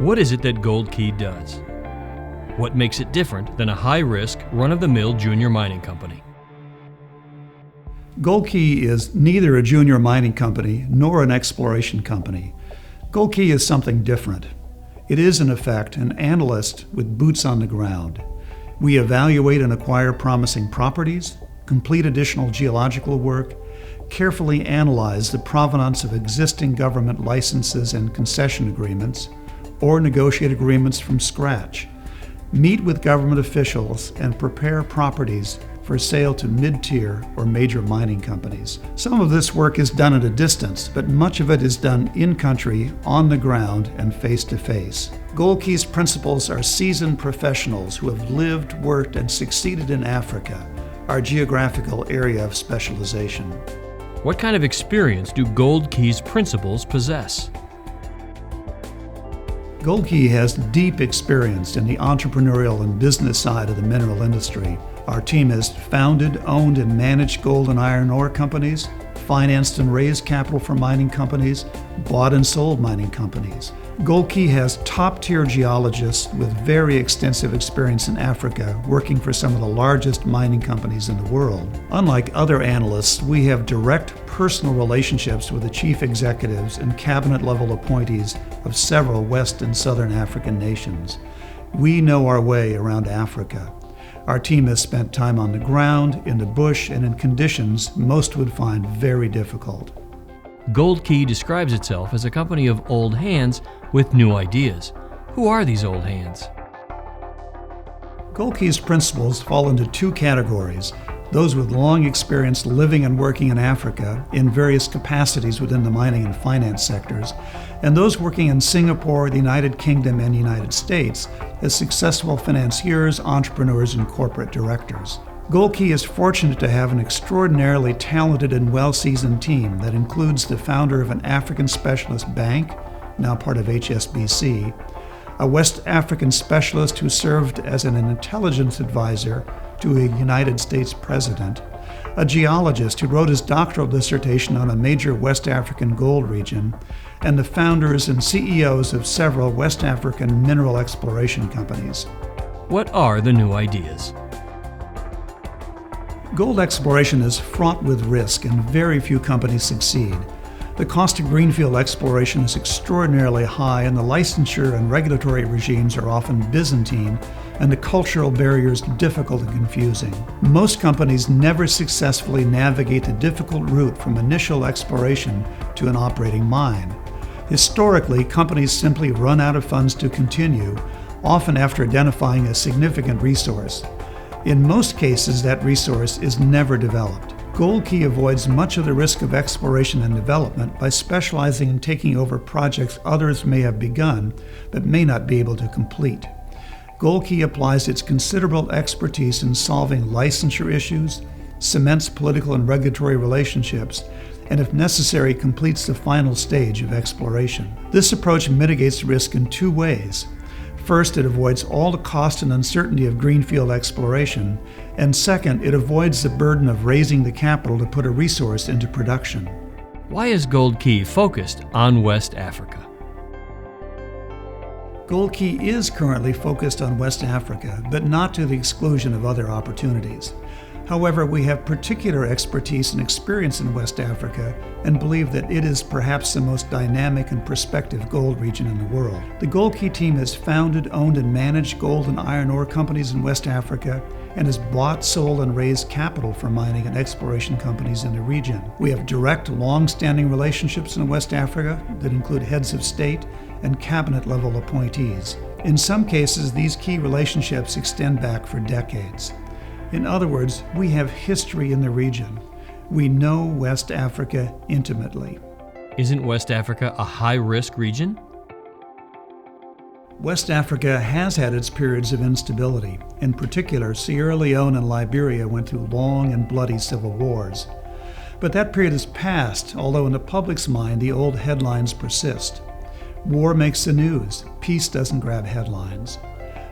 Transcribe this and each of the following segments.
What is it that GoldKey does? What makes it different than a high-risk, run-of-the-mill junior mining company? GoldKey is neither a junior mining company nor an exploration company. GoldKey is something different. It is, in effect, an analyst with boots on the ground. We evaluate and acquire promising properties, complete additional geological work, carefully analyze the provenance of existing government licenses and concession agreements, or negotiate agreements from scratch, meet with government officials, and prepare properties for sale to mid-tier or major mining companies. Some of this work is done at a distance, but much of it is done in-country, on the ground, and face-to-face. GoldKey's principals are seasoned professionals who have lived, worked, and succeeded in Africa, our geographical area of specialization. What kind of experience do GoldKey's principals possess? GoldKey has deep experience in the entrepreneurial and business side of the mineral industry. Our team has founded, owned, and managed gold and iron ore companies, financed and raised capital for mining companies, bought and sold mining companies. GoldKey has top-tier geologists with very extensive experience in Africa, working for some of the largest mining companies in the world. Unlike other analysts, we have direct personal relationships with the chief executives and cabinet-level appointees of several West and Southern African nations. We know our way around Africa. Our team has spent time on the ground, in the bush, and in conditions most would find very difficult. GoldKey describes itself as a company of old hands with new ideas. Who are these old hands? GoldKey's principals fall into two categories: those with long experience living and working in Africa in various capacities within the mining and finance sectors, and those working in Singapore, the United Kingdom, and United States as successful financiers, entrepreneurs, and corporate directors. GoldKey is fortunate to have an extraordinarily talented and well-seasoned team that includes the founder of an African specialist bank, now part of HSBC, a West African specialist who served as an intelligence advisor to a United States president, a geologist who wrote his doctoral dissertation on a major West African gold region, and the founders and CEOs of several West African mineral exploration companies. What are the new ideas? Gold exploration is fraught with risk and very few companies succeed. The cost of greenfield exploration is extraordinarily high, and the licensure and regulatory regimes are often Byzantine, and the cultural barriers difficult and confusing. Most companies never successfully navigate the difficult route from initial exploration to an operating mine. Historically, companies simply run out of funds to continue, often after identifying a significant resource. In most cases, that resource is never developed. GoldKey avoids much of the risk of exploration and development by specializing in taking over projects others may have begun but may not be able to complete. GoldKey applies its considerable expertise in solving licensure issues, cements political and regulatory relationships, and if necessary, completes the final stage of exploration. This approach mitigates risk in two ways. First, it avoids all the cost and uncertainty of greenfield exploration, and second, it avoids the burden of raising the capital to put a resource into production. Why is GoldKey focused on West Africa? GoldKey is currently focused on West Africa, but not to the exclusion of other opportunities. However, we have particular expertise and experience in West Africa and believe that it is perhaps the most dynamic and prospective gold region in the world. The GoldKey team has founded, owned, and managed gold and iron ore companies in West Africa and has bought, sold, and raised capital for mining and exploration companies in the region. We have direct, long-standing relationships in West Africa that include heads of state and cabinet-level appointees. In some cases, these key relationships extend back for decades. In other words, we have history in the region. We know West Africa intimately. Isn't West Africa a high-risk region? West Africa has had its periods of instability. In particular, Sierra Leone and Liberia went through long and bloody civil wars. But that period is past, although in the public's mind the old headlines persist. War makes the news. Peace doesn't grab headlines.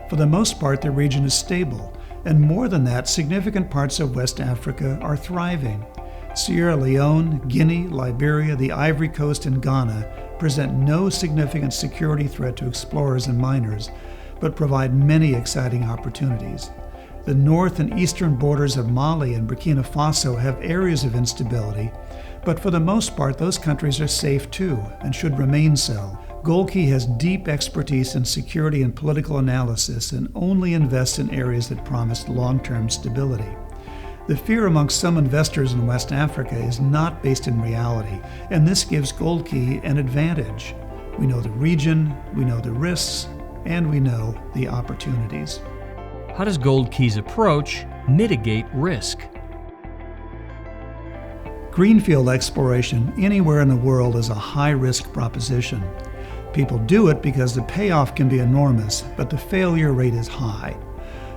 For the most part, the region is stable. And more than that, significant parts of West Africa are thriving. Sierra Leone, Guinea, Liberia, the Ivory Coast, and Ghana present no significant security threat to explorers and miners, but provide many exciting opportunities. The north and eastern borders of Mali and Burkina Faso have areas of instability, but for the most part those countries are safe too and should remain so. GoldKey has deep expertise in security and political analysis and only invests in areas that promise long-term stability. The fear amongst some investors in West Africa is not based in reality, and this gives GoldKey an advantage. We know the region, we know the risks, and we know the opportunities. How does GoldKey's approach mitigate risk? Greenfield exploration anywhere in the world is a high-risk proposition. People do it because the payoff can be enormous, but the failure rate is high.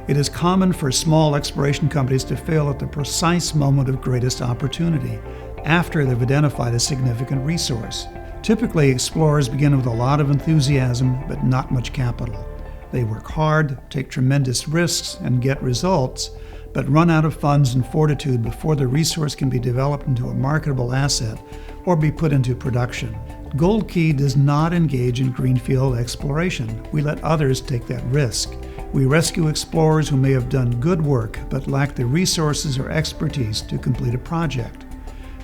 It is common for small exploration companies to fail at the precise moment of greatest opportunity, after they've identified a significant resource. Typically, explorers begin with a lot of enthusiasm, but not much capital. They work hard, take tremendous risks, and get results, but run out of funds and fortitude before the resource can be developed into a marketable asset or be put into production. GoldKey does not engage in greenfield exploration. We let others take that risk. We rescue explorers who may have done good work but lack the resources or expertise to complete a project.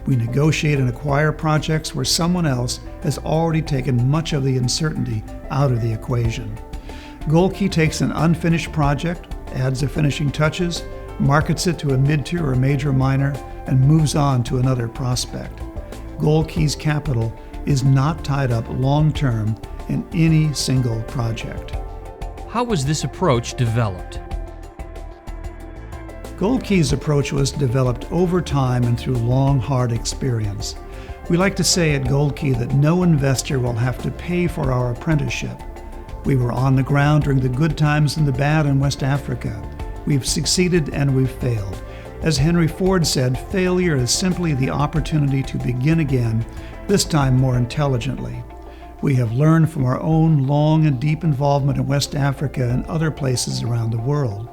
We negotiate and acquire projects where someone else has already taken much of the uncertainty out of the equation. GoldKey takes an unfinished project, adds the finishing touches, markets it to a mid-tier or major miner, and moves on to another prospect. GoldKey's capital is not tied up long-term in any single project. How was this approach developed? GoldKey's approach was developed over time and through long, hard experience. We like to say at GoldKey that no investor will have to pay for our apprenticeship. We were on the ground during the good times and the bad in West Africa. We've succeeded and we've failed. As Henry Ford said, failure is simply the opportunity to begin again, this time more intelligently. We have learned from our own long and deep involvement in West Africa and other places around the world.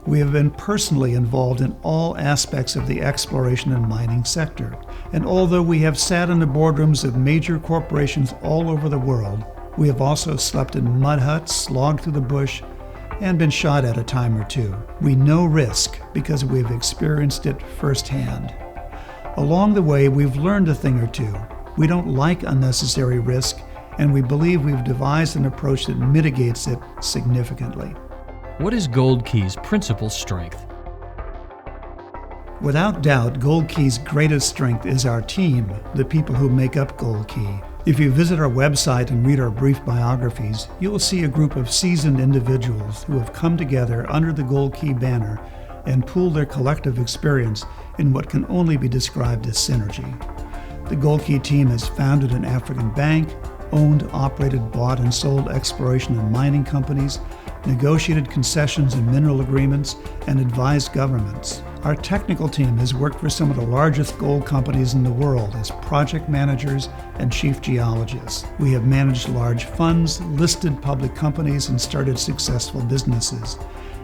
We have been personally involved in all aspects of the exploration and mining sector. And although we have sat in the boardrooms of major corporations all over the world, we have also slept in mud huts, slogged through the bush, and been shot at a time or two. We know risk because we've experienced it firsthand. Along the way, we've learned a thing or two. We don't like unnecessary risk, and we believe we've devised an approach that mitigates it significantly. What is GoldKey's principal strength? Without doubt, GoldKey's greatest strength is our team, the people who make up GoldKey. If you visit our website and read our brief biographies, you will see a group of seasoned individuals who have come together under the GoldKey banner and pooled their collective experience in what can only be described as synergy. The GoldKey team has founded an African bank, owned, operated, bought, and sold exploration and mining companies, negotiated concessions and mineral agreements, and advised governments. Our technical team has worked for some of the largest gold companies in the world as project managers and chief geologists. We have managed large funds, listed public companies, and started successful businesses.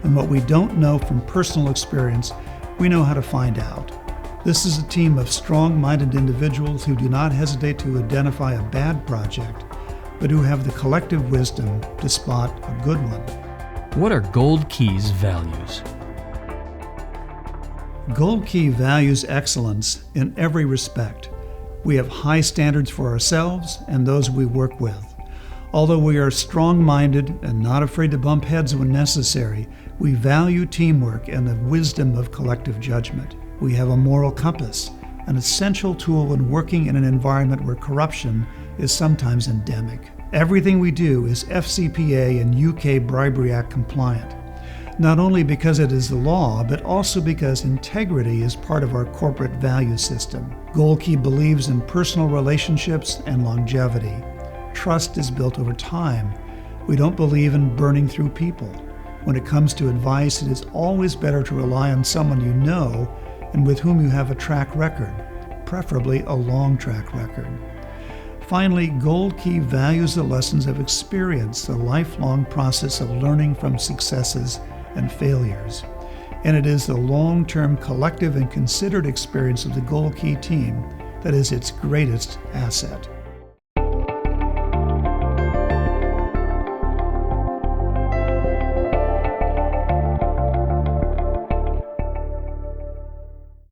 And what we don't know from personal experience, we know how to find out. This is a team of strong-minded individuals who do not hesitate to identify a bad project, but who have the collective wisdom to spot a good one. What are GoldKey's values? GoldKey values excellence in every respect. We have high standards for ourselves and those we work with. Although we are strong-minded and not afraid to bump heads when necessary, we value teamwork and the wisdom of collective judgment. We have a moral compass, an essential tool when working in an environment where corruption is sometimes endemic. Everything we do is FCPA and UK Bribery Act compliant, not only because it is the law, but also because integrity is part of our corporate value system. GoldKey believes in personal relationships and longevity. Trust is built over time. We don't believe in burning through people. When it comes to advice, it is always better to rely on someone you know and with whom you have a track record, preferably a long track record. Finally, GoldKey values the lessons of experience, the lifelong process of learning from successes and failures. And it is the long-term collective and considered experience of the GoldKey team that is its greatest asset.